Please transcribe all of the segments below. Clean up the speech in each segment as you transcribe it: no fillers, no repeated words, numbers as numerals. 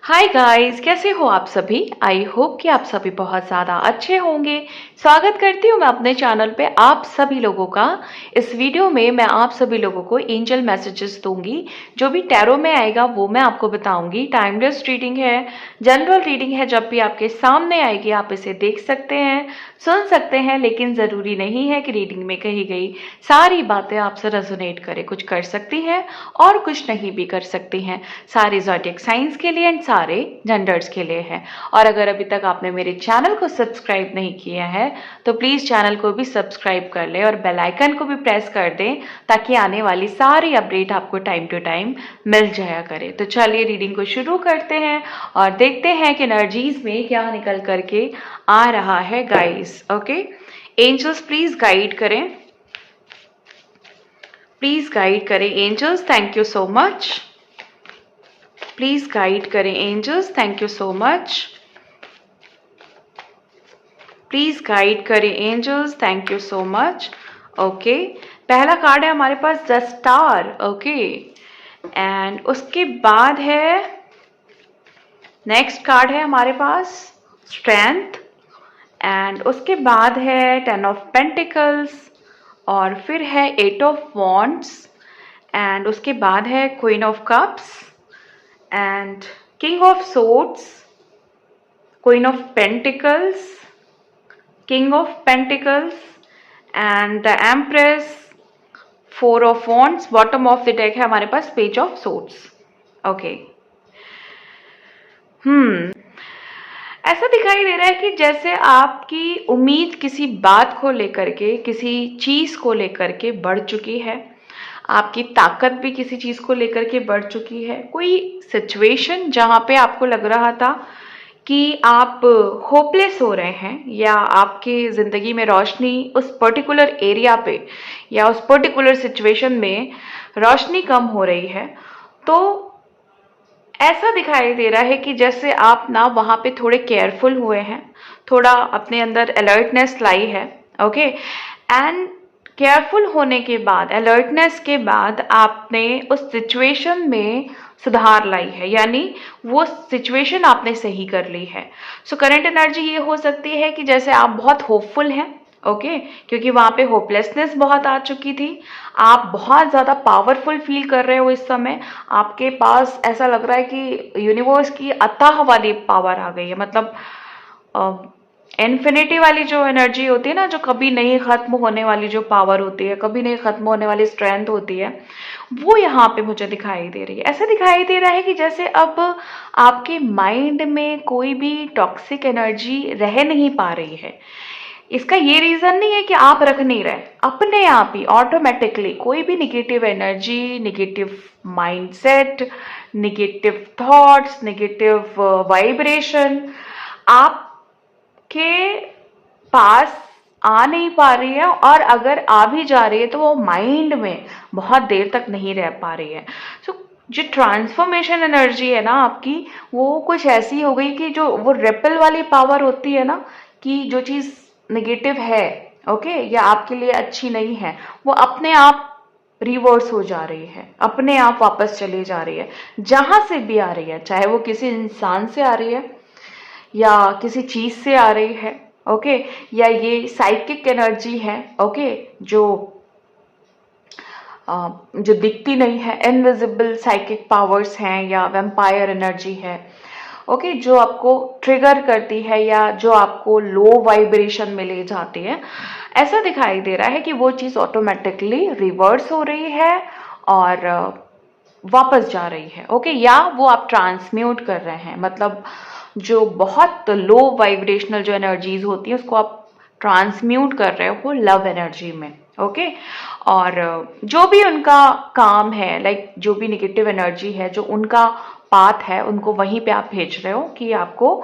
Hi guys, कैसे हो आप सभी। आई होप कि आप सभी बहुत ज़्यादा अच्छे होंगे। स्वागत करती हूँ मैं अपने चैनल पे आप सभी लोगों का। इस वीडियो में मैं आप सभी लोगों को एंजल मैसेजेस दूंगी। जो भी टैरो में आएगा वो मैं आपको बताऊंगी। टाइमलेस रीडिंग है, जनरल रीडिंग है। जब भी आपके सामने आएगी आप इसे देख सकते हैं, सुन सकते हैं, लेकिन ज़रूरी नहीं है कि रीडिंग में कही गई सारी बातें आपसे रेजोनेट करें। कुछ कर सकती हैं और कुछ नहीं भी कर सकती हैं। सारे ज़ोडिएक साइंस के लिए एंड सारे जेंडर्स के लिए है। और अगर अभी तक आपने मेरे चैनल को सब्सक्राइब नहीं किया है तो प्लीज़ चैनल को भी सब्सक्राइब कर ले और बेल आइकन को भी प्रेस कर दें, ताकि आने वाली सारी अपडेट आपको टाइम टू टाइम मिल जाया करे। तो चलिए रीडिंग को शुरू करते हैं और देखते हैं कि एनर्जीज में क्या निकल करके आ रहा है guys. Okay, angels please guide करें, प्लीज गाइड करें angels. Thank you so much. Please guide करें angels. Thank you so much. Please guide करें angels. Thank you so much. Okay, पहला कार्ड है हमारे पास द स्टार। ओके, एंड उसके बाद है नेक्स्ट कार्ड है हमारे पास स्ट्रेंथ, एंड उसके बाद है टेन ऑफ पेंटिकल्स, और फिर है एट ऑफ वॉन्ड्स, एंड उसके बाद है queen of cups and king of swords, queen of pentacles, king of pentacles, and the empress, four of wands। bottom of the deck है हमारे पास page of swords। okay, ऐसा दिखाई दे रहा है कि जैसे आपकी उम्मीद किसी बात को लेकर के, किसी चीज को लेकर के बढ़ चुकी है। आपकी ताकत भी किसी चीज को लेकर के बढ़ चुकी है। कोई सिचुएशन जहां पे आपको लग रहा था कि आप होपलेस हो रहे हैं, या आपकी जिंदगी में रोशनी उस पर्टिकुलर एरिया पे या उस पर्टिकुलर सिचुएशन में रोशनी कम हो रही है, तो ऐसा दिखाई दे रहा है कि जैसे आप ना वहां पे थोड़े केयरफुल हुए हैं, थोड़ा अपने अंदर अलर्टनेस लाई है। ओके, एंड केयरफुल होने के बाद, अलर्टनेस के बाद आपने उस सिचुएशन में सुधार लाई है, यानी वो सिचुएशन आपने सही कर ली है। सो करंट एनर्जी ये हो सकती है कि जैसे आप बहुत होपफुल हैं। ओके, क्योंकि वहां पे होपलेसनेस बहुत आ चुकी थी। आप बहुत ज़्यादा पावरफुल फील कर रहे हो इस समय। आपके पास ऐसा लग रहा है कि यूनिवर्स की अथाह वाली पावर आ गई है। मतलब इन्फिनिटी वाली जो एनर्जी होती है ना, जो कभी नहीं खत्म होने वाली जो पावर होती है, कभी नहीं खत्म होने वाली स्ट्रेंथ होती है, वो यहाँ पे मुझे दिखाई दे रही है। ऐसा दिखाई दे रहा है कि जैसे अब आपके माइंड में कोई भी टॉक्सिक एनर्जी रह नहीं पा रही है। इसका ये रीजन नहीं है कि आप रख नहीं रहे, अपने आप ही ऑटोमेटिकली कोई भी negative energy, negative mindset, negative thoughts, negative vibration आपके पास आ नहीं पा रही है, और अगर आ भी जा रही है तो वो माइंड में बहुत देर तक नहीं रह पा रही है। सो जो ट्रांसफॉर्मेशन एनर्जी है ना आपकी, वो कुछ ऐसी हो गई कि जो वो रिपल वाली पावर होती है ना, कि जो चीज़ नेगेटिव है, ओके, या आपके लिए अच्छी नहीं है, वो अपने आप रिवर्स हो जा रही है, अपने आप वापस चली जा रही है। जहां से भी आ रही है, चाहे वो किसी इंसान से आ रही है या किसी चीज से आ रही है, ओके, या ये साइकिक एनर्जी है, ओके, जो दिखती नहीं है, इनविजिबल साइकिक पावर्स हैं, या वेम्पायर एनर्जी है, ओके, जो आपको ट्रिगर करती है या जो आपको लो वाइब्रेशन में ले जाती है। ऐसा दिखाई दे रहा है कि वो चीज़ ऑटोमेटिकली रिवर्स हो रही है और वापस जा रही है। ओके, या वो आप ट्रांसम्यूट कर रहे हैं। मतलब जो बहुत लो वाइब्रेशनल जो एनर्जीज होती है उसको आप ट्रांसम्यूट कर रहे हो लव एनर्जी में। ओके, और जो भी उनका काम है, लाइक जो भी निगेटिव एनर्जी है, जो उनका पाथ है, उनको वहीं पे आप भेज रहे हो कि आपको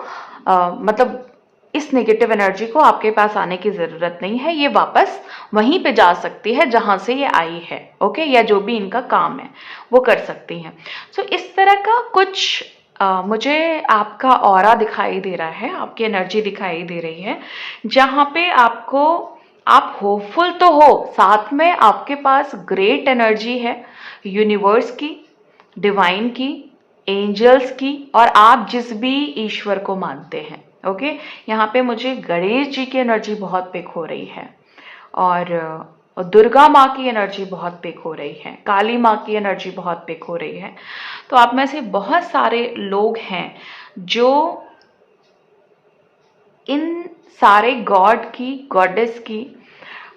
मतलब इस नेगेटिव एनर्जी को आपके पास आने की जरूरत नहीं है, ये वापस वहीं पे जा सकती है जहां से ये आई है। ओके, या जो भी इनका काम है वो कर सकती हैं। सो इस तरह का कुछ मुझे आपका ऑरा दिखाई दे रहा है, आपकी एनर्जी दिखाई दे रही है, जहां पे आपको, आप होपफुल तो हो, साथ में आपके पास ग्रेट एनर्जी है यूनिवर्स की, डिवाइन की, एंजल्स की और आप जिस भी ईश्वर को मानते हैं। ओके, यहाँ पे मुझे गणेश जी की एनर्जी बहुत पिक हो रही है और दुर्गा माँ की एनर्जी बहुत पिक हो रही है, काली माँ की एनर्जी बहुत पिक हो रही है। तो आप में से बहुत सारे लोग हैं जो इन सारे गॉड की, गॉडेस की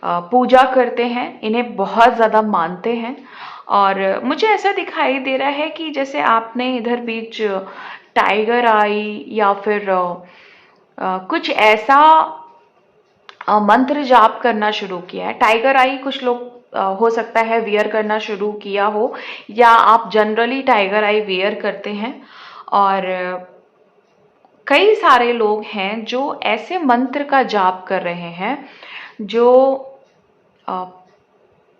पूजा करते हैं, इन्हें बहुत ज़्यादा मानते हैं। और मुझे ऐसा दिखाई दे रहा है कि जैसे आपने इधर बीच टाइगर आई या फिर कुछ ऐसा मंत्र जाप करना शुरू किया है। टाइगर आई कुछ लोग हो सकता है वियर करना शुरू किया हो, या आप जनरली टाइगर आई वियर करते हैं। और कई सारे लोग हैं जो ऐसे मंत्र का जाप कर रहे हैं जो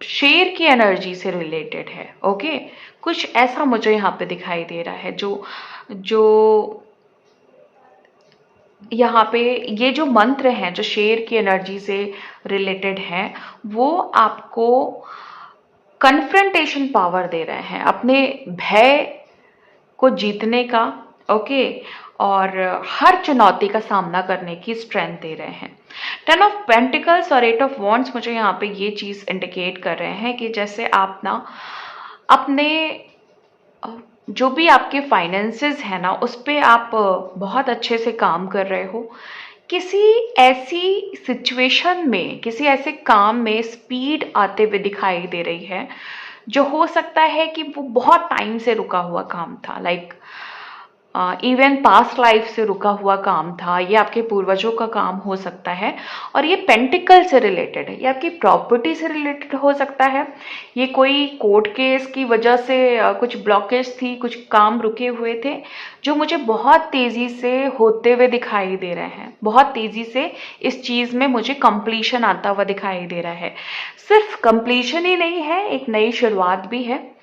शेर की एनर्जी से रिलेटेड है। ओके, कुछ ऐसा मुझे यहाँ पे दिखाई दे रहा है जो जो यहाँ पे ये जो मंत्र हैं जो शेर की एनर्जी से रिलेटेड हैं, वो आपको कन्फ्रंटेशन पावर दे रहे हैं, अपने भय को जीतने का। ओके, और हर चुनौती का सामना करने की स्ट्रेंथ दे रहे हैं। 10 ऑफ पेंटिकल्स और 8 ऑफ वॉन्ड्स मुझे यहाँ पे ये चीज़ इंडिकेट कर रहे हैं कि जैसे आप ना अपने जो भी आपके फाइनेंसेस है ना, उस पर आप बहुत अच्छे से काम कर रहे हो। किसी ऐसी सिचुएशन में, किसी ऐसे काम में स्पीड आते हुए दिखाई दे रही है जो हो सकता है कि वो बहुत टाइम से रुका हुआ काम था, लाइक इवन पास्ट लाइफ से रुका हुआ काम था, ये आपके पूर्वजों का काम हो सकता है। और ये पेंटिकल से रिलेटेड है, ये आपकी प्रॉपर्टी से रिलेटेड हो सकता है। ये कोई कोर्ट केस की वजह से कुछ ब्लॉकेज थी, कुछ काम रुके हुए थे जो मुझे बहुत तेज़ी से होते हुए दिखाई दे रहे हैं। बहुत तेज़ी से इस चीज़ में मुझे कंप्लीशन आता हुआ दिखाई दे रहा है। सिर्फ कंप्लीशन ही नहीं है, एक नई शुरुआत भी है।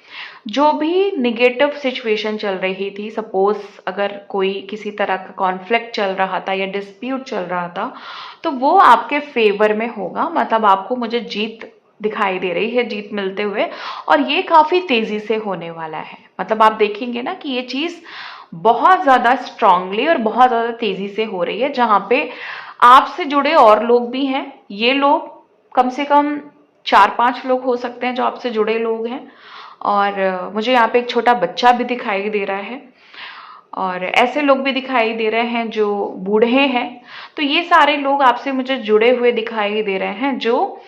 जो भी निगेटिव सिचुएशन चल रही थी, सपोज अगर कोई किसी तरह का कॉन्फ्लिक्ट चल रहा था या डिस्प्यूट चल रहा था, तो वो आपके फेवर में होगा। मतलब आपको मुझे जीत दिखाई दे रही है, जीत मिलते हुए, और ये काफ़ी तेज़ी से होने वाला है। मतलब आप देखेंगे ना कि ये चीज़ बहुत ज़्यादा स्ट्रांगली और बहुत ज़्यादा तेज़ी से हो रही है, जहाँ पे आपसे जुड़े और लोग भी हैं। ये लोग कम से कम 4-5 लोग हो सकते हैं जो आपसे जुड़े लोग हैं। और मुझे यहाँ पे एक छोटा बच्चा भी दिखाई दे रहा है, और ऐसे लोग भी दिखाई दे रहे हैं जो बूढ़े हैं। तो ये सारे लोग आपसे मुझे जुड़े हुए दिखाई दे रहे हैं जो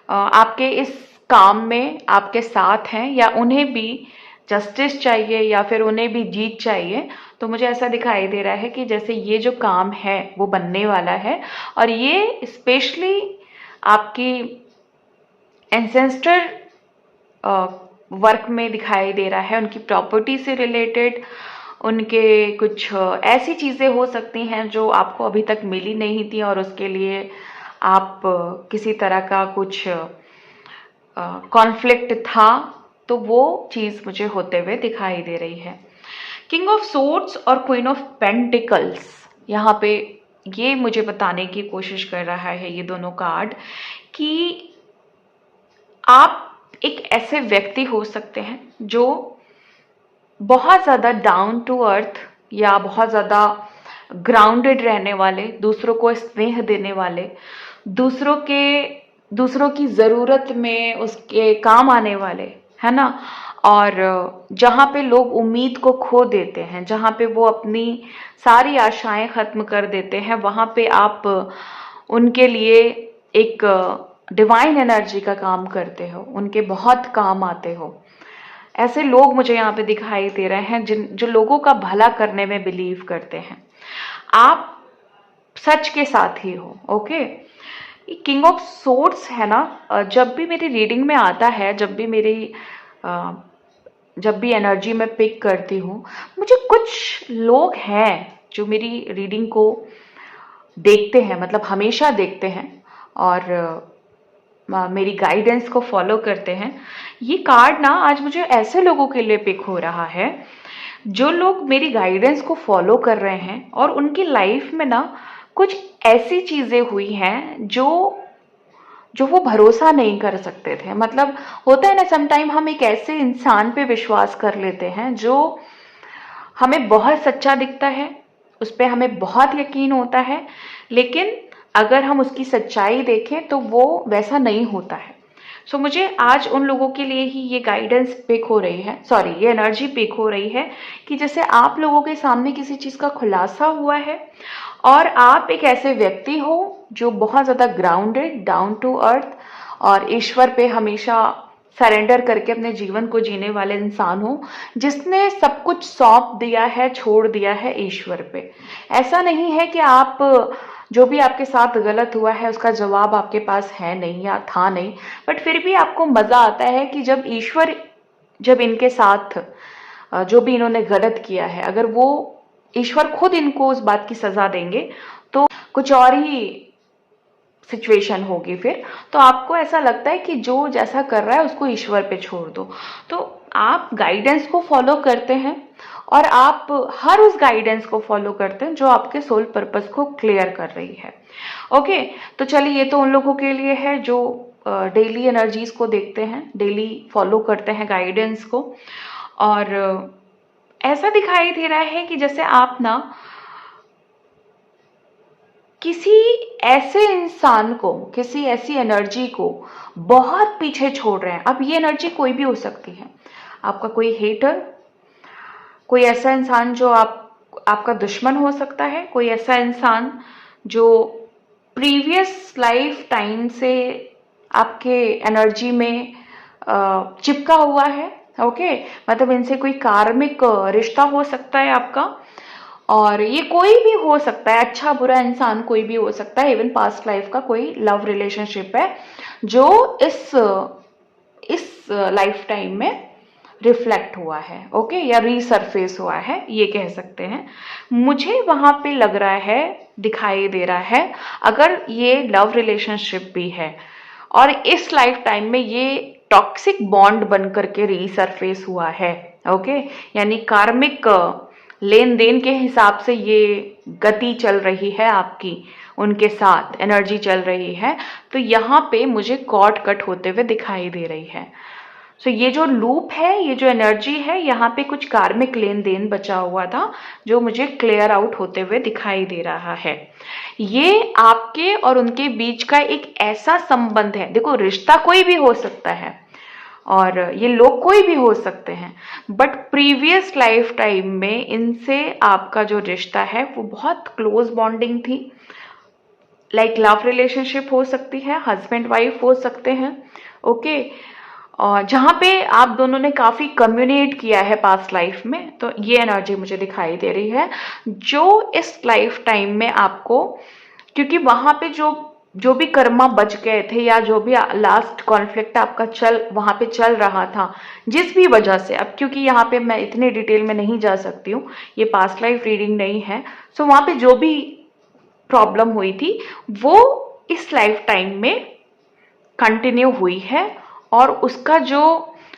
आपके इस काम में आपके साथ हैं, या उन्हें भी जस्टिस चाहिए या फिर उन्हें भी जीत चाहिए। तो मुझे ऐसा दिखाई दे रहा है कि जैसे ये जो काम है वो बनने वाला है, और ये स्पेशली आपकी एंसेस्टर वर्क में दिखाई दे रहा है, उनकी प्रॉपर्टी से रिलेटेड। उनके कुछ ऐसी चीज़ें हो सकती हैं जो आपको अभी तक मिली नहीं थी, और उसके लिए आप किसी तरह का कुछ कॉन्फ्लिक्ट था, तो वो चीज़ मुझे होते हुए दिखाई दे रही है। किंग ऑफ सोर्ड्स और क्वीन ऑफ पेंटिकल्स यहाँ पे ये मुझे बताने की कोशिश कर रहा है ये दोनों कार्ड, कि आप एक ऐसे व्यक्ति हो सकते हैं जो बहुत ज़्यादा डाउन टू अर्थ या बहुत ज़्यादा ग्राउंडेड रहने वाले, दूसरों को स्नेह देने वाले, दूसरों की ज़रूरत में उसके काम आने वाले, है ना। और जहाँ पे लोग उम्मीद को खो देते हैं, जहाँ पे वो अपनी सारी आशाएं ख़त्म कर देते हैं, वहाँ पे आप उनके लिए एक डिवाइन एनर्जी का काम करते हो, उनके बहुत काम आते हो। ऐसे लोग मुझे यहाँ पे दिखाई दे रहे हैं जो लोगों का भला करने में बिलीव करते हैं। आप सच के साथ ही हो। ओके, किंग ऑफ सोर्ड्स है ना, जब भी मेरी रीडिंग में आता है, जब भी एनर्जी में पिक करती हूँ, मुझे कुछ लोग हैं जो मेरी रीडिंग को देखते हैं, मतलब हमेशा देखते हैं, और मेरी गाइडेंस को फॉलो करते हैं। ये कार्ड ना आज मुझे ऐसे लोगों के लिए पिक हो रहा है जो लोग मेरी गाइडेंस को फॉलो कर रहे हैं, और उनकी लाइफ में ना कुछ ऐसी चीज़ें हुई हैं जो वो भरोसा नहीं कर सकते थे। मतलब होता है ना, समटाइम हम एक ऐसे इंसान पे विश्वास कर लेते हैं जो हमें बहुत सच्चा दिखता है, उस पे हमें बहुत यकीन होता है, लेकिन अगर हम उसकी सच्चाई देखें तो वो वैसा नहीं होता है। सो मुझे आज उन लोगों के लिए ही ये गाइडेंस पिक हो रही है, सॉरी ये एनर्जी पिक हो रही है कि जैसे आप लोगों के सामने किसी चीज़ का खुलासा हुआ है और आप एक ऐसे व्यक्ति हो जो बहुत ज़्यादा ग्राउंडेड, डाउन टू अर्थ और ईश्वर पे हमेशा सरेंडर करके अपने जीवन को जीने वाले इंसान हो, जिसने सब कुछ सौंप दिया है, छोड़ दिया है ईश्वर पे। ऐसा नहीं है कि आप जो भी आपके साथ गलत हुआ है उसका जवाब आपके पास है नहीं या था नहीं, बट फिर भी आपको मजा आता है कि जब ईश्वर, जब इनके साथ जो भी इन्होंने गलत किया है, अगर वो ईश्वर खुद इनको उस बात की सजा देंगे तो कुछ और ही सिचुएशन होगी फिर। तो आपको ऐसा लगता है कि जो जैसा कर रहा है उसको ईश्वर पे छोड़ दो। तो आप गाइडेंस को फॉलो करते हैं और आप हर उस गाइडेंस को फॉलो करते हैं जो आपके सोल पर्पस को क्लियर कर रही है। ओके, तो चलिए ये तो उन लोगों के लिए है जो डेली एनर्जीज को देखते हैं, डेली फॉलो करते हैं गाइडेंस को। और ऐसा दिखाई दे रहा है कि जैसे आप ना किसी ऐसे इंसान को, किसी ऐसी एनर्जी को बहुत पीछे छोड़ रहे हैं। अब ये एनर्जी कोई भी हो सकती है, आपका कोई हेटर, कोई ऐसा इंसान जो आपका दुश्मन हो सकता है, कोई ऐसा इंसान जो प्रीवियस लाइफ टाइम से आपके एनर्जी में चिपका हुआ है। ओके, मतलब इनसे कोई कार्मिक रिश्ता हो सकता है आपका, और ये कोई भी हो सकता है, अच्छा बुरा इंसान कोई भी हो सकता है, इवन पास्ट लाइफ का कोई लव रिलेशनशिप है जो इस लाइफ टाइम में रिफ्लेक्ट हुआ है। ओके, या रीसरफेस हुआ है, ये कह सकते हैं। मुझे वहां पे लग रहा है, दिखाई दे रहा है, अगर ये लव रिलेशनशिप भी है और इस लाइफ टाइम में ये टॉक्सिक बॉन्ड बन करके रीसरफेस हुआ है, ओके, यानी कार्मिक लेन देन के हिसाब से ये गति चल रही है आपकी, उनके साथ एनर्जी चल रही है, तो यहाँ पे मुझे कॉर्ड कट होते हुए दिखाई दे रही है। सो ये जो लूप है, ये जो एनर्जी है, यहाँ पे कुछ कार्मिक लेन देन बचा हुआ था जो मुझे क्लियर आउट होते हुए दिखाई दे रहा है। ये आपके और उनके बीच का एक ऐसा संबंध है, देखो रिश्ता कोई भी हो सकता है और ये लोग कोई भी हो सकते हैं, बट प्रीवियस लाइफ टाइम में इनसे आपका जो रिश्ता है वो बहुत क्लोज बॉन्डिंग थी। लाइक लव रिलेशनशिप हो सकती है, हस्बैंड वाइफ हो सकते हैं। ओके, और जहाँ पे आप दोनों ने काफी कम्युनिकेट किया है पास्ट लाइफ में, तो ये एनर्जी मुझे दिखाई दे रही है जो इस लाइफ टाइम में आपको, क्योंकि वहां पे जो भी कर्मा बच गए थे या जो भी लास्ट कॉन्फ्लिक्ट आपका वहां पे चल रहा था, जिस भी वजह से, अब क्योंकि यहाँ पे मैं इतने डिटेल में नहीं जा सकती हूँ, ये पास्ट लाइफ रीडिंग नहीं है, सो वहां पे जो भी प्रॉब्लम हुई थी वो इस लाइफ टाइम में कंटिन्यू हुई है और उसका जो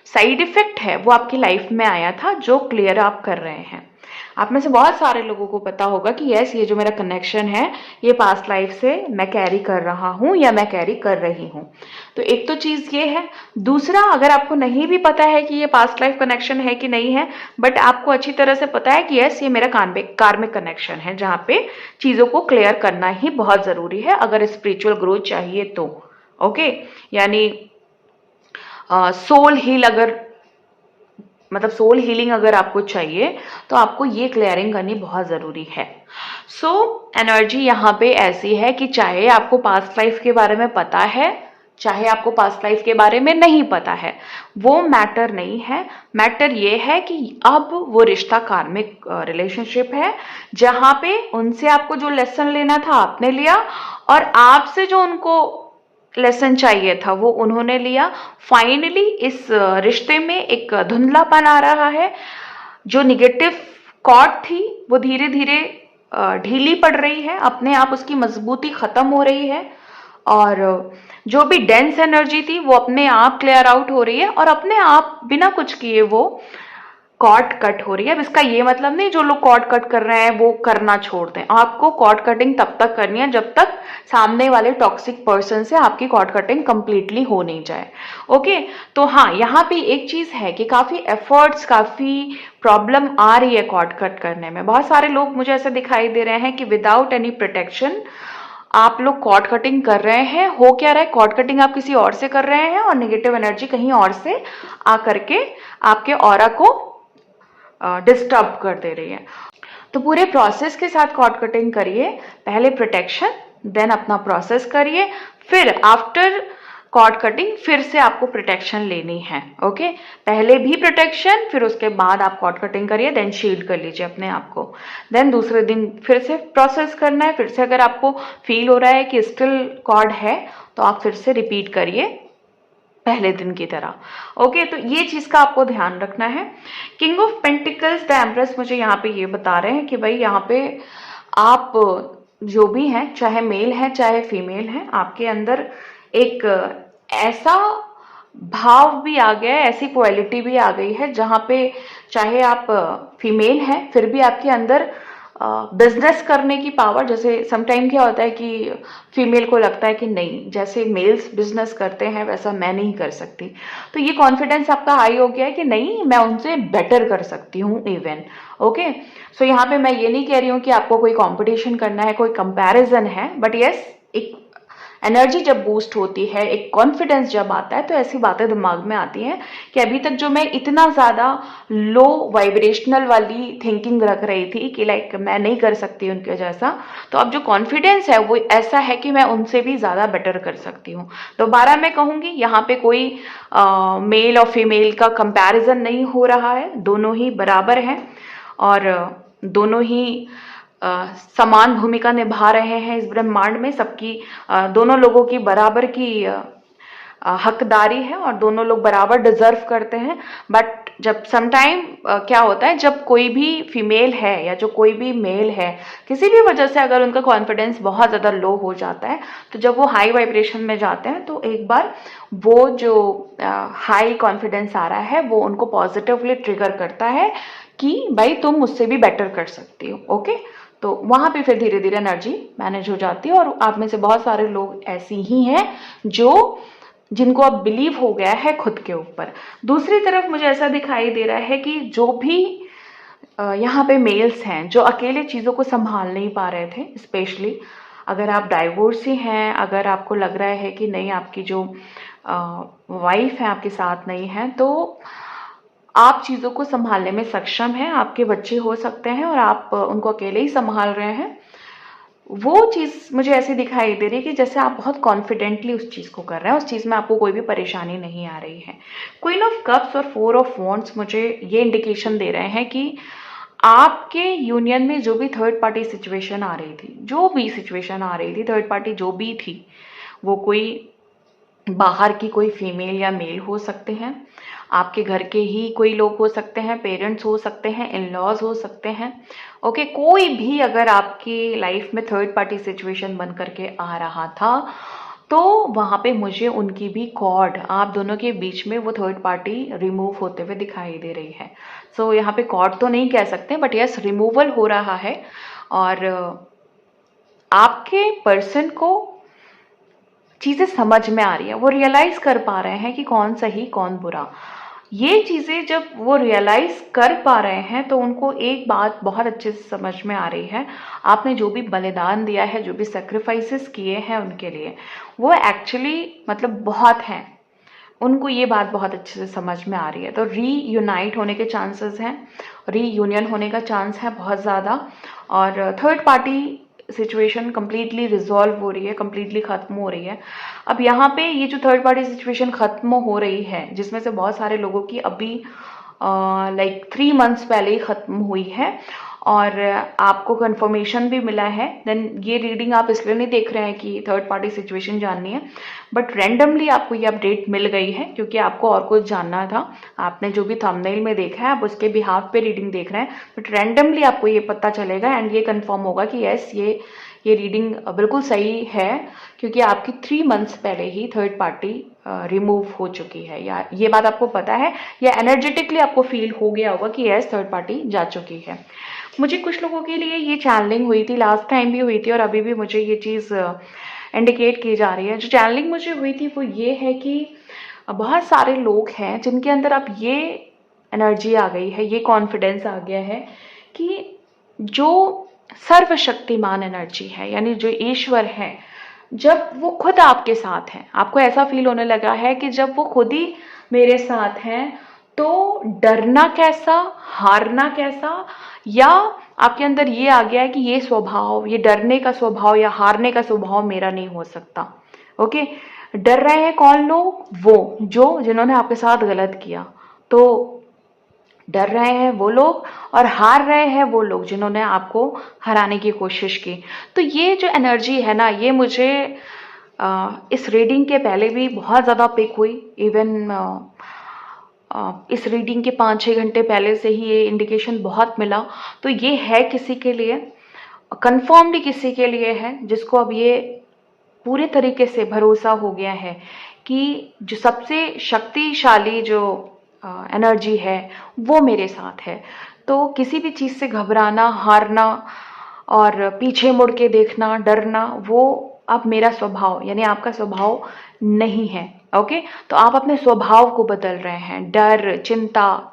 साइड इफेक्ट है वो आपकी लाइफ में आया था, जो क्लियर आप कर रहे हैं। आप में से बहुत सारे लोगों को पता होगा कि यस, ये जो मेरा कनेक्शन है ये पास्ट लाइफ से मैं कैरी कर रहा हूं या मैं कैरी कर रही हूं। तो एक तो चीज ये है। दूसरा, अगर आपको नहीं भी पता है कि ये पास्ट लाइफ कनेक्शन है कि नहीं है, बट आपको अच्छी तरह से पता है कि यस, ये मेरा कार्मिक कनेक्शन है, जहां पे चीजों को क्लियर करना ही बहुत जरूरी है अगर स्पिरिचुअल ग्रोथ चाहिए तो। ओके, यानी सोल हील अगर, मतलब सोल हीलिंग अगर आपको चाहिए तो आपको ये क्लियरिंग करनी बहुत जरूरी है। सो एनर्जी यहाँ पे ऐसी है कि चाहे आपको पास्ट लाइफ के बारे में पता है, चाहे आपको पास्ट लाइफ के बारे में नहीं पता है, वो मैटर नहीं है। मैटर ये है कि अब वो रिश्ता कार्मिक रिलेशनशिप है जहां पे उनसे आपको जो लेसन लेना था आपने लिया और आपसे जो उनको लेसन चाहिए था वो उन्होंने लिया। फाइनली इस रिश्ते में एक धुंधलापन आ रहा है, जो निगेटिव कॉर्ड थी वो धीरे धीरे ढीली पड़ रही है, अपने आप उसकी मजबूती खत्म हो रही है और जो भी डेंस एनर्जी थी वो अपने आप क्लियर आउट हो रही है और अपने आप बिना कुछ किए वो कॉर्ड कट हो रही है। अब इसका ये मतलब नहीं जो लोग कॉर्ड कट कर रहे हैं वो करना छोड़ दें। आपको कॉर्ड कटिंग तब तक करनी है जब तक सामने वाले टॉक्सिक पर्सन से आपकी कॉर्ड कटिंग कंप्लीटली हो नहीं जाए। ओके, तो हाँ, यहाँ पे एक चीज है कि काफी एफर्ट्स, काफी प्रॉब्लम आ रही है कॉर्ड कट करने में। बहुत सारे लोग मुझे ऐसे दिखाई दे रहे हैं कि विदाउट एनी प्रोटेक्शन आप लोग कॉर्ड कटिंग कर रहे हैं। हो क्या रहा है, कॉर्ड कटिंग आप किसी और से कर रहे हैं और नेगेटिव एनर्जी कहीं और से आ करके आपके ऑरा को डिस्टर्ब कर दे रही है। तो पूरे प्रोसेस के साथ कॉर्ड कटिंग करिए, पहले प्रोटेक्शन, देन अपना प्रोसेस करिए, फिर आफ्टर कॉर्ड कटिंग फिर से आपको प्रोटेक्शन लेनी है। ओके, पहले भी प्रोटेक्शन, फिर उसके बाद आप कॉर्ड कटिंग करिए, देन शील्ड कर लीजिए अपने आप को। देन दूसरे दिन फिर से प्रोसेस करना है। फिर से अगर आपको फील हो रहा है कि स्टिल कॉर्ड है तो आप फिर से रिपीट करिए पहले दिन की तरह। ओके, तो ये चीज का आपको ध्यान रखना है। King of pentacles the empress मुझे यहाँ पे ये बता रहे हैं कि भाई यहाँ पे आप जो भी हैं, चाहे मेल है चाहे फीमेल है, आपके अंदर एक ऐसा भाव भी आ गया है, ऐसी क्वालिटी भी आ गई है जहां पे चाहे आप फीमेल हैं फिर भी आपके अंदर बिजनेस करने की पावर। जैसे समटाइम क्या होता है कि फीमेल को लगता है कि नहीं, जैसे मेल्स बिजनेस करते हैं वैसा मैं नहीं कर सकती, तो ये कॉन्फिडेंस आपका हाई हो गया है कि नहीं, मैं उनसे बेटर कर सकती हूँ इवन। ओके, सो यहाँ पे मैं ये नहीं कह रही हूँ कि आपको कोई कंपटीशन करना है, कोई कंपैरिजन है, बट यस, एक एनर्जी जब बूस्ट होती है, एक कॉन्फिडेंस जब आता है, तो ऐसी बातें दिमाग में आती हैं कि अभी तक जो मैं इतना ज्यादा लो वाइब्रेशनल वाली थिंकिंग रख रही थी कि लाइक मैं नहीं कर सकती उनके जैसा, तो अब जो कॉन्फिडेंस है वो ऐसा है कि मैं उनसे भी ज्यादा बेटर कर सकती हूँ। दोबारा मैं कहूंगी, यहाँ पे कोई मेल और फीमेल का कंपैरिजन नहीं हो रहा है, दोनों ही बराबर हैं और दोनों ही समान भूमिका निभा रहे हैं इस ब्रह्मांड में। सबकी दोनों लोगों की बराबर की हकदारी है और दोनों लोग बराबर डिजर्व करते हैं। बट जब समटाइम क्या होता है, जब कोई भी फीमेल है या जो कोई भी मेल है, किसी भी वजह से अगर उनका कॉन्फिडेंस बहुत ज़्यादा लो हो जाता है, तो जब वो हाई वाइब्रेशन में जाते हैं तो एक बार वो जो हाई कॉन्फिडेंस आ रहा है वो उनको पॉजिटिवली ट्रिगर करता है कि भाई तुम मुझसे भी बेटर कर सकती हो। ओके, तो वहां पे फिर धीरे धीरे एनर्जी मैनेज हो जाती है और आप में से बहुत सारे लोग ऐसी ही हैं जो जिनको अब बिलीव हो गया है खुद के ऊपर। दूसरी तरफ मुझे ऐसा दिखाई दे रहा है कि जो भी यहाँ पे मेल्स हैं जो अकेले चीज़ों को संभाल नहीं पा रहे थे, स्पेशली अगर आप डाइवोर्सी हैं, अगर आपको लग रहा है कि नहीं आपकी जो वाइफ है आपके साथ नहीं है, तो आप चीज़ों को संभालने में सक्षम हैं, आपके बच्चे हो सकते हैं और आप उनको अकेले ही संभाल रहे हैं। वो चीज़ मुझे ऐसी दिखाई दे रही है कि जैसे आप बहुत कॉन्फिडेंटली उस चीज़ को कर रहे हैं, उस चीज़ में आपको कोई भी परेशानी नहीं आ रही है। क्वीन ऑफ कप्स और 4 ऑफ वॉन्ड्स मुझे ये इंडिकेशन दे रहे हैं कि आपके यूनियन में जो भी थर्ड पार्टी सिचुएशन आ रही थी, जो भी सिचुएशन आ रही थी, थर्ड पार्टी जो भी थी, वो कोई बाहर की कोई फीमेल या मेल हो सकते हैं, आपके घर के ही कोई लोग हो सकते हैं, पेरेंट्स हो सकते हैं, इन लॉज हो सकते हैं। ओके, कोई भी अगर आपकी लाइफ में थर्ड पार्टी सिचुएशन बन करके आ रहा था तो वहाँ पे मुझे उनकी भी कॉर्ड, आप दोनों के बीच में वो थर्ड पार्टी रिमूव होते हुए दिखाई दे रही है। सो यहाँ पे कॉर्ड तो नहीं कह सकते, बट यस, रिमूवल हो रहा है और आपके पर्सन को चीज़ें समझ में आ रही है, वो रियलाइज कर पा रहे हैं कि कौन सही कौन बुरा। ये चीज़ें जब वो रियलाइज कर पा रहे हैं तो उनको एक बात बहुत अच्छे से समझ में आ रही है, आपने जो भी बलिदान दिया है, जो भी सेक्रीफाइसेस किए हैं उनके लिए, वो एक्चुअली मतलब बहुत हैं, उनको ये बात बहुत अच्छे से समझ में आ रही है। तो रीयूनाइट होने के चांसेस हैं, रीयूनियन होने का चांस है बहुत ज़्यादा, और third party situation completely resolve हो रही है, कंप्लीटली खत्म हो रही है। अब यहाँ पे ये जो थर्ड पार्टी सिचुएशन खत्म हो रही है, जिसमें से बहुत सारे लोगों की अभी लाइक 3 मंथ्स पहले ही खत्म हुई है और आपको कंफर्मेशन भी मिला है, देन ये रीडिंग आप इसलिए नहीं देख रहे हैं कि थर्ड पार्टी सिचुएशन जाननी है, बट रैंडमली आपको ये अपडेट मिल गई है क्योंकि आपको और कुछ जानना था। आपने जो भी थंबनेल में देखा है आप उसके बिहाफ पे रीडिंग देख रहे हैं, बट रैंडमली आपको ये पता चलेगा एंड ये कंफर्म होगा कि यस, ये रीडिंग बिल्कुल सही है क्योंकि आपकी 3 मंथ्स पहले ही थर्ड पार्टी रिमूव हो चुकी है, या ये बात आपको पता है, या एनर्जेटिकली आपको फील हो गया होगा कि यस थर्ड पार्टी जा चुकी है। मुझे कुछ लोगों के लिए ये चैनलिंग हुई थी, लास्ट टाइम भी हुई थी और अभी भी मुझे ये चीज़ इंडिकेट की जा रही है। जो चैनलिंग मुझे हुई थी वो ये है कि बहुत सारे लोग हैं जिनके अंदर अब ये एनर्जी आ गई है, ये कॉन्फिडेंस आ गया है कि जो सर्वशक्तिमान एनर्जी है, यानी जो ईश्वर है, जब वो खुद आपके साथ हैं, आपको ऐसा फील होने लगा है कि जब वो खुद ही मेरे साथ हैं, तो डरना कैसा, हारना कैसा, या आपके अंदर ये आ गया है कि ये स्वभाव, ये डरने का स्वभाव या हारने का स्वभाव मेरा नहीं हो सकता। ओके, डर रहे हैं कौन लोग? वो जो जिन्होंने आपके साथ गलत किया। तो डर रहे हैं वो लोग और हार रहे हैं वो लोग जिन्होंने आपको हराने की कोशिश की। तो ये जो एनर्जी है ना, ये मुझे इस रीडिंग के पहले भी बहुत ज़्यादा पिक हुई। इवन इस रीडिंग के 5-6 घंटे पहले से ही ये इंडिकेशन बहुत मिला। तो ये है किसी के लिए, कंफर्मली किसी के लिए है जिसको अब ये पूरे तरीके से भरोसा हो गया है कि जो सबसे शक्तिशाली जो एनर्जी है वो मेरे साथ है। तो किसी भी चीज़ से घबराना, हारना और पीछे मुड़ के देखना, डरना, वो अब मेरा स्वभाव यानी आपका स्वभाव नहीं है। ओके, तो आप अपने स्वभाव को बदल रहे हैं। डर, चिंता,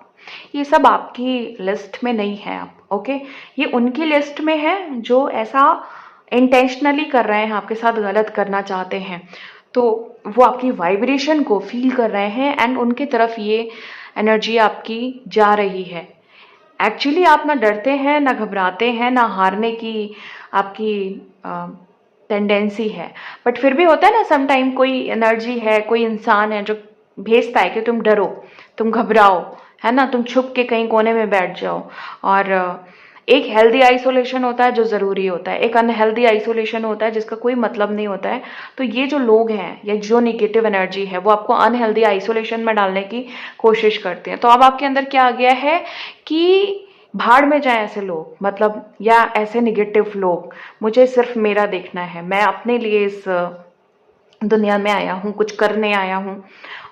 ये सब आपकी लिस्ट में नहीं है आप। ओके, ये उनकी लिस्ट में है जो ऐसा इंटेंशनली कर रहे हैं, आपके साथ गलत करना चाहते हैं। तो वो आपकी वाइब्रेशन को फील कर रहे हैं एंड उनकी तरफ ये एनर्जी आपकी जा रही है। एक्चुअली आप ना डरते हैं, ना घबराते हैं, ना हारने की आपकी टेंडेंसी है। बट फिर भी होता है ना, सम टाइम कोई एनर्जी है, कोई इंसान है जो भेजता है कि तुम डरो, तुम घबराओ, है ना, तुम छुप के कहीं कोने में बैठ जाओ। और एक हेल्दी आइसोलेशन होता है जो ज़रूरी होता है, एक अनहेल्दी आइसोलेशन होता है जिसका कोई मतलब नहीं होता है। तो ये जो लोग हैं या जो निगेटिव एनर्जी है वो आपको अनहेल्दी आइसोलेशन में डालने की कोशिश करते हैं। तो अब आपके अंदर क्या आ गया है कि भाड़ में जाए ऐसे लोग, मतलब या ऐसे निगेटिव लोग, मुझे सिर्फ मेरा देखना है, मैं अपने लिए इस दुनिया में आया हूँ, कुछ करने आया हूँ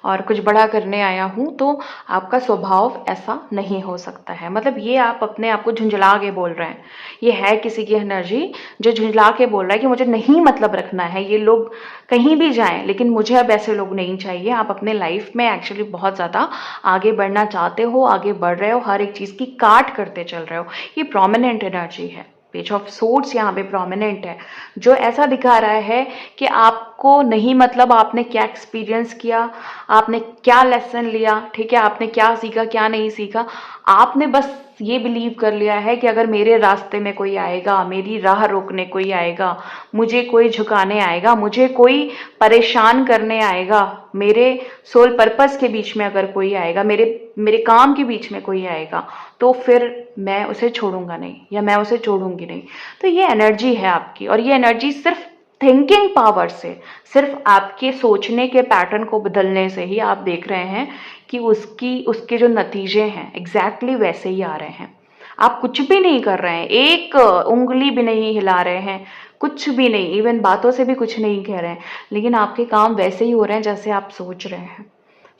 और कुछ बड़ा करने आया हूँ। तो आपका स्वभाव ऐसा नहीं हो सकता है। मतलब ये आप अपने आप को झुंझला के बोल रहे हैं। ये है किसी की एनर्जी जो झुंझला के बोल रहा है कि मुझे नहीं मतलब रखना है, ये लोग कहीं भी जाएं लेकिन मुझे अब ऐसे लोग नहीं चाहिए। आप अपने लाइफ में एक्चुअली बहुत ज़्यादा आगे बढ़ना चाहते हो, आगे बढ़ रहे हो, हर एक चीज़ की काट करते चल रहे हो। ये प्रोमिनेंट एनर्जी है। पेज ऑफ सोर्ड्स यहाँ पे प्रोमिनेंट है, जो ऐसा दिखा रहा है कि आपको नहीं मतलब आपने क्या एक्सपीरियंस किया, आपने क्या लेसन लिया, ठीक है, आपने क्या सीखा, क्या नहीं सीखा। आपने बस ये बिलीव कर लिया है कि अगर मेरे रास्ते में कोई आएगा, मेरी राह रोकने कोई आएगा, मुझे कोई झुकाने आएगा, मुझे कोई परेशान करने आएगा, मेरे सोल पर्पस के बीच में अगर कोई आएगा, मेरे मेरे काम के बीच में कोई आएगा, तो फिर मैं उसे छोड़ूंगा नहीं या मैं उसे छोड़ूंगी नहीं। तो ये एनर्जी है आपकी, और ये एनर्जी सिर्फ थिंकिंग पावर से, सिर्फ आपके सोचने के पैटर्न को बदलने से ही आप देख रहे हैं कि उसके जो नतीजे हैं एग्जैक्टली वैसे ही आ रहे हैं। आप कुछ भी नहीं कर रहे हैं, एक उंगली भी नहीं हिला रहे हैं, कुछ भी नहीं, इवन बातों से भी कुछ नहीं कह रहे हैं, लेकिन आपके काम वैसे ही हो रहे हैं जैसे आप सोच रहे हैं।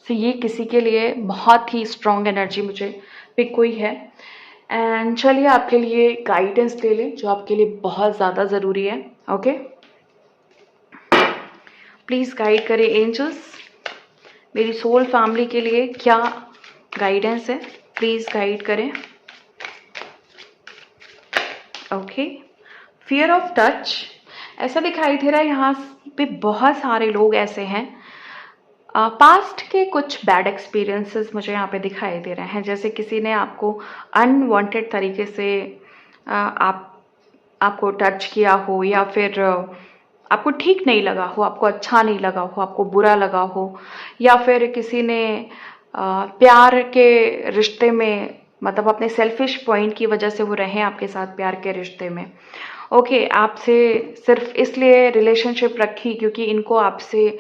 तो ये किसी के लिए बहुत ही स्ट्रॉन्ग एनर्जी मुझे पिक हुई है। एंड चलिए आपके लिए गाइडेंस ले लें जो आपके लिए बहुत ज़्यादा ज़रूरी है। ओके, प्लीज़ गाइड करें एंजल्स, मेरी सोल फैमिली के लिए क्या गाइडेंस है, प्लीज़ गाइड करें। ओके, फियर ऑफ टच ऐसा दिखाई दे रहा है, यहाँ पे बहुत सारे लोग ऐसे हैं, पास्ट के कुछ बैड एक्सपीरियंसेस मुझे यहाँ पे दिखाई दे रहे हैं, जैसे किसी ने आपको अनवांटेड तरीके से आपको टच किया हो, या फिर आपको ठीक नहीं लगा हो, आपको अच्छा नहीं लगा हो, आपको बुरा लगा हो, या फिर किसी ने प्यार के रिश्ते में, मतलब अपने सेल्फिश पॉइंट की वजह से वो रहे आपके साथ प्यार के रिश्ते में। ओके, आपसे सिर्फ इसलिए रिलेशनशिप रखी क्योंकि इनको आपसे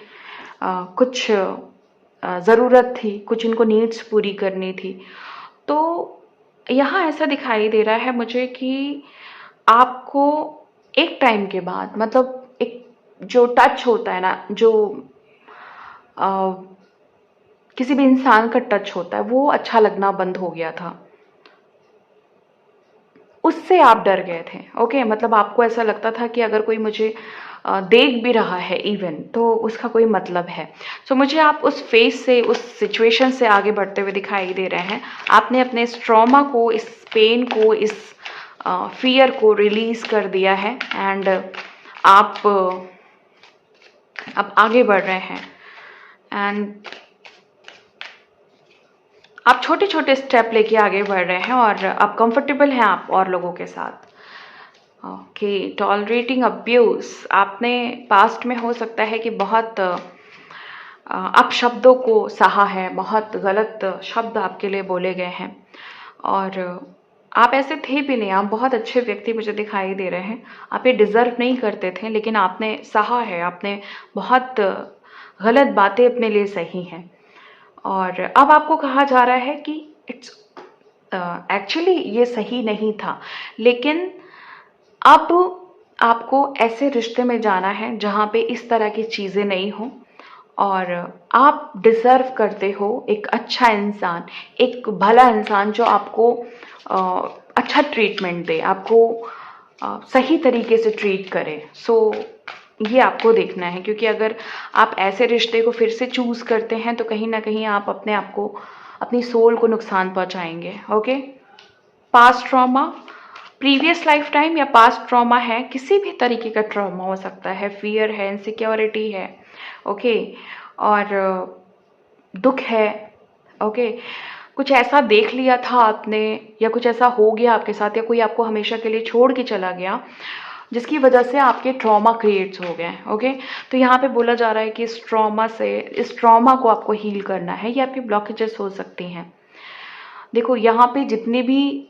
कुछ ज़रूरत थी, कुछ इनको नीड्स पूरी करनी थी। तो यहाँ ऐसा दिखाई दे रहा है मुझे कि आपको एक टाइम के बाद, मतलब एक जो टच होता है ना, जो किसी भी इंसान का टच होता है वो अच्छा लगना बंद हो गया था, उससे आप डर गए थे। ओके, मतलब आपको ऐसा लगता था कि अगर कोई मुझे देख भी रहा है इवन, तो उसका कोई मतलब है। सो मुझे आप उस फेस से, उस सिचुएशन से आगे बढ़ते हुए दिखाई दे रहे हैं। आपने अपने इस ट्रॉमा को, इस पेन को, इस फियर को रिलीज कर दिया है एंड आप अब आगे बढ़ रहे हैं एंड आप छोटे छोटे स्टेप लेके आगे बढ़ रहे हैं और अब कंफर्टेबल हैं आप और लोगों के साथ। ओके, टॉलरेटिंग अब्यूज, आपने पास्ट में हो सकता है कि बहुत अपशब्दों को सहा है, बहुत गलत शब्द आपके लिए बोले गए हैं और आप ऐसे थे भी नहीं, आप बहुत अच्छे व्यक्ति मुझे दिखाई दे रहे हैं। आप ये डिज़र्व नहीं करते थे, लेकिन आपने सहा है, आपने बहुत गलत बातें अपने लिए सही हैं और अब आपको कहा जा रहा है कि इट्स एक्चुअली ये सही नहीं था, लेकिन अब आपको ऐसे रिश्ते में जाना है जहाँ पे इस तरह की चीज़ें नहीं हो और आप डिज़र्व करते हो एक अच्छा इंसान, एक भला इंसान जो आपको अच्छा ट्रीटमेंट दे, आपको सही तरीके से ट्रीट करे। सो ये आपको देखना है, क्योंकि अगर आप ऐसे रिश्ते को फिर से चूज़ करते हैं तो कहीं ना कहीं आप अपने आप को, अपनी सोल को नुकसान पहुंचाएंगे। Okay, past trauma, previous life time या पास्ट ट्रॉमा है, किसी भी तरीके का ट्रॉमा हो सकता है, फियर है, इनसिक्योरिटी है, ओके, और दुख है, ओके, कुछ ऐसा देख लिया था आपने या कुछ ऐसा हो गया आपके साथ या कोई आपको हमेशा के लिए छोड़ के चला गया जिसकी वजह से आपके ट्रॉमा क्रिएट्स हो गए। ओके, तो यहाँ पे बोला जा रहा है कि इस ट्रॉमा से, इस ट्रॉमा को आपको हील करना है। ये आपकी ब्लॉकेजेस हो सकती हैं। देखो, यहाँ पे जितनी भी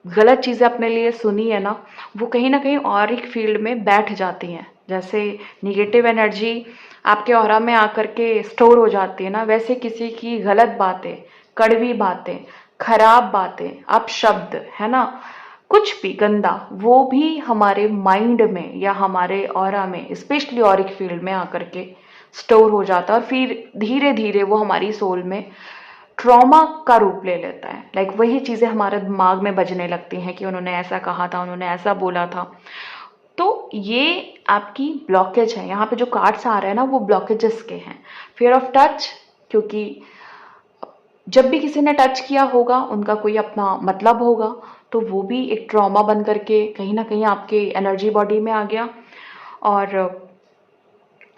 गलत चीज़ें अपने लिए सुनी है ना, वो कहीं ना कहीं और एक फील्ड में बैठ जाती हैं। जैसे निगेटिव एनर्जी आपके ऑरा में आकर के स्टोर हो जाती है ना, वैसे किसी की गलत बातें, कड़वी बातें, खराब बातें, अपशब्द, है ना, कुछ भी गंदा, वो भी हमारे माइंड में या हमारे ऑरा में, स्पेशली ऑरिक फील्ड में आकर के स्टोर हो जाता है और फिर धीरे धीरे वो हमारी सोल में ट्रॉमा का रूप ले लेता है। लाइक वही चीज़ें हमारे दिमाग में बजने लगती हैं कि उन्होंने ऐसा कहा था, उन्होंने ऐसा बोला था। तो ये आपकी ब्लॉकेज है। यहाँ पे जो कार्ड्स आ रहे हैं ना, वो ब्लॉकेजेस के हैं। फियर ऑफ टच, क्योंकि जब भी किसी ने टच किया होगा उनका कोई अपना मतलब होगा, तो वो भी एक ट्रॉमा बन करके कहीं ना कहीं आपके एनर्जी बॉडी में आ गया। और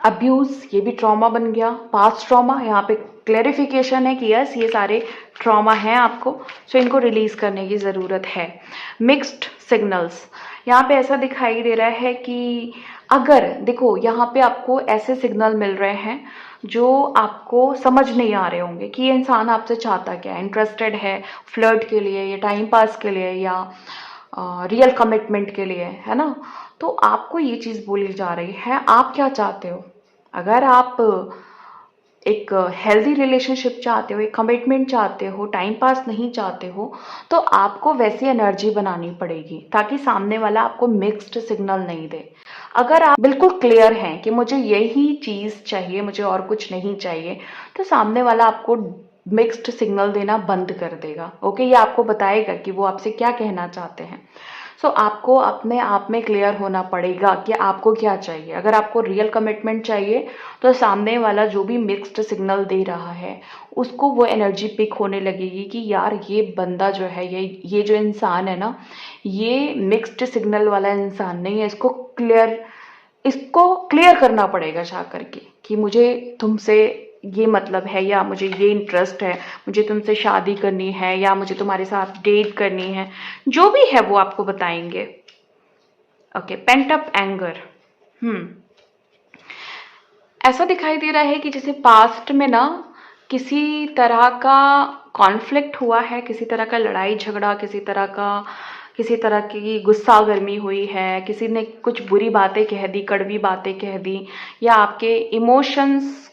अब्यूज़, ये भी ट्रॉमा बन गया। पास्ट ट्रॉमा, यहाँ पे क्लेरिफिकेशन है कि यस, ये सारे ट्रॉमा हैं आपको, सो इनको रिलीज़ करने की ज़रूरत है। मिक्स्ड सिग्नल्स, यहाँ पे ऐसा दिखाई दे रहा है कि अगर देखो, यहाँ पे आपको ऐसे सिग्नल मिल रहे हैं जो आपको समझ नहीं आ रहे होंगे कि ये इंसान आपसे चाहता क्या है, इंटरेस्टेड है फ्लर्ट के लिए या टाइम पास के लिए या रियल कमिटमेंट के लिए, है ना। तो आपको ये चीज़ बोली जा रही है, आप क्या चाहते हो। अगर आप एक हेल्दी रिलेशनशिप चाहते हो, एक कमिटमेंट चाहते हो, टाइम पास नहीं चाहते हो, तो आपको वैसी एनर्जी बनानी पड़ेगी ताकि सामने वाला आपको मिक्स्ड सिग्नल नहीं दे। अगर आप बिल्कुल क्लियर हैं कि मुझे यही चीज़ चाहिए, मुझे और कुछ नहीं चाहिए, तो सामने वाला आपको मिक्स्ड सिग्नल देना बंद कर देगा। ओके, ये आपको बताएगा कि वो आपसे क्या कहना चाहते हैं। सो आपको अपने आप में क्लियर होना पड़ेगा कि आपको क्या चाहिए। अगर आपको रियल कमिटमेंट चाहिए तो सामने वाला जो भी मिक्स्ड सिग्नल दे रहा है उसको वो एनर्जी पिक होने लगेगी कि यार ये बंदा जो है, ये जो इंसान है ना, ये मिक्स्ड सिग्नल वाला इंसान नहीं है। इसको क्लियर करना पड़ेगा जा करके कि मुझे तुमसे ये मतलब है या मुझे ये इंटरेस्ट है, मुझे तुमसे शादी करनी है या मुझे तुम्हारे साथ डेट करनी है, जो भी है वो आपको बताएंगे। ओके, पेंट अप एंगर, ऐसा दिखाई दे रहा है कि जैसे पास्ट में ना किसी तरह का कॉन्फ्लिक्ट हुआ है, किसी तरह का लड़ाई झगड़ा, किसी तरह की गुस्सा गर्मी हुई है, किसी ने कुछ बुरी बातें कह दी, कड़वी बातें कह दी, या आपके इमोशंस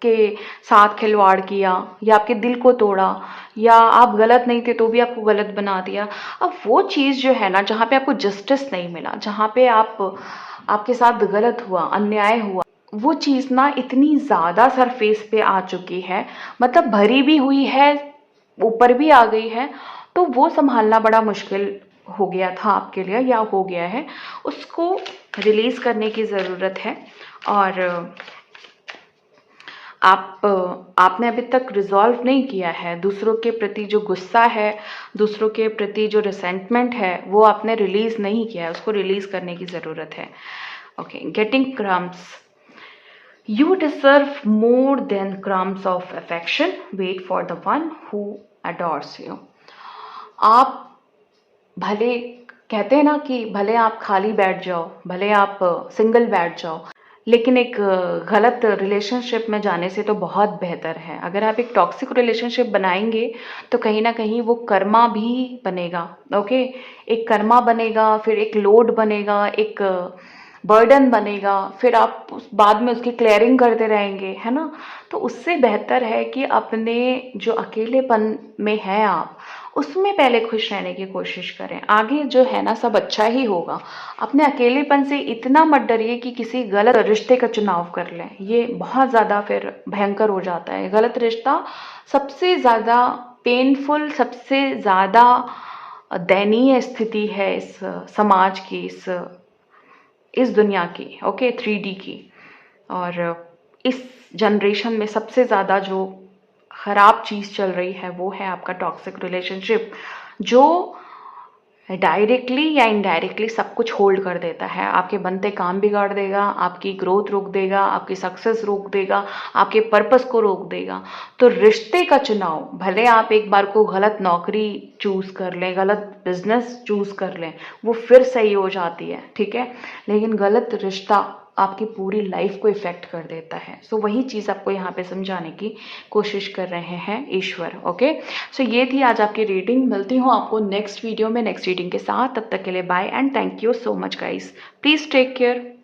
के साथ खिलवाड़ किया, या आपके दिल को तोड़ा, या आप गलत नहीं थे तो भी आपको गलत बना दिया। अब वो चीज़ जो है ना, जहाँ पे आपको जस्टिस नहीं मिला, जहाँ पे आपके साथ गलत हुआ, अन्याय हुआ, वो चीज़ ना इतनी ज़्यादा सरफेस पे आ चुकी है, मतलब भरी भी हुई है, ऊपर भी आ गई है, तो वो संभालना बड़ा मुश्किल हो गया था आपके लिए या हो गया है। उसको रिलीज़ करने की ज़रूरत है। और आपने अभी तक रिजॉल्व नहीं किया है, दूसरों के प्रति जो गुस्सा है, दूसरों के प्रति जो रिसेंटमेंट है, वो आपने रिलीज़ नहीं किया है, उसको रिलीज़ करने की ज़रूरत है। Okay, getting crumbs. You deserve more than crumbs of affection. Wait for the one who adores you. आप भले कहते हैं ना कि भले आप खाली बैठ जाओ, भले आप सिंगल बैठ जाओ, लेकिन एक गलत रिलेशनशिप में जाने से तो बहुत बेहतर है। अगर आप एक टॉक्सिक रिलेशनशिप बनाएंगे तो कहीं ना कहीं वो कर्मा भी बनेगा। ओके, एक कर्मा बनेगा, फिर एक लोड बनेगा, एक बर्डन बनेगा, फिर आप बाद में उसकी क्लियरिंग करते रहेंगे, है ना। तो उससे बेहतर है कि अपने जो अकेलेपन में है आप, उसमें पहले खुश रहने की कोशिश करें। आगे जो है ना सब अच्छा ही होगा। अपने अकेलेपन से इतना मत डरिए कि किसी गलत रिश्ते का चुनाव कर लें, ये बहुत ज़्यादा फिर भयंकर हो जाता है। गलत रिश्ता सबसे ज़्यादा पेनफुल, सबसे ज़्यादा दयनीय स्थिति है इस समाज की, इस दुनिया की, ओके, 3D की। और इस जनरेशन में सबसे ज़्यादा जो ख़राब चीज़ चल रही है वो है आपका टॉक्सिक रिलेशनशिप, जो डायरेक्टली या इनडायरेक्टली सब कुछ होल्ड कर देता है। आपके बनते काम बिगाड़ देगा, आपकी ग्रोथ रोक देगा, आपकी सक्सेस रोक देगा, आपके पर्पस को रोक देगा। तो रिश्ते का चुनाव, भले आप एक बार को गलत नौकरी चूज़ कर लें, गलत बिजनेस चूज़ कर लें, वो फिर सही हो जाती है, ठीक है, लेकिन गलत रिश्ता आपकी पूरी लाइफ को इफेक्ट कर देता है। सो वही चीज़ आपको यहाँ पे समझाने की कोशिश कर रहे हैं ईश्वर। ओके, सो ये थी आज आपकी रीडिंग। मिलती हूँ आपको नेक्स्ट वीडियो में नेक्स्ट रीडिंग के साथ। तब तक के लिए bye and thank you so much guys. Please take care.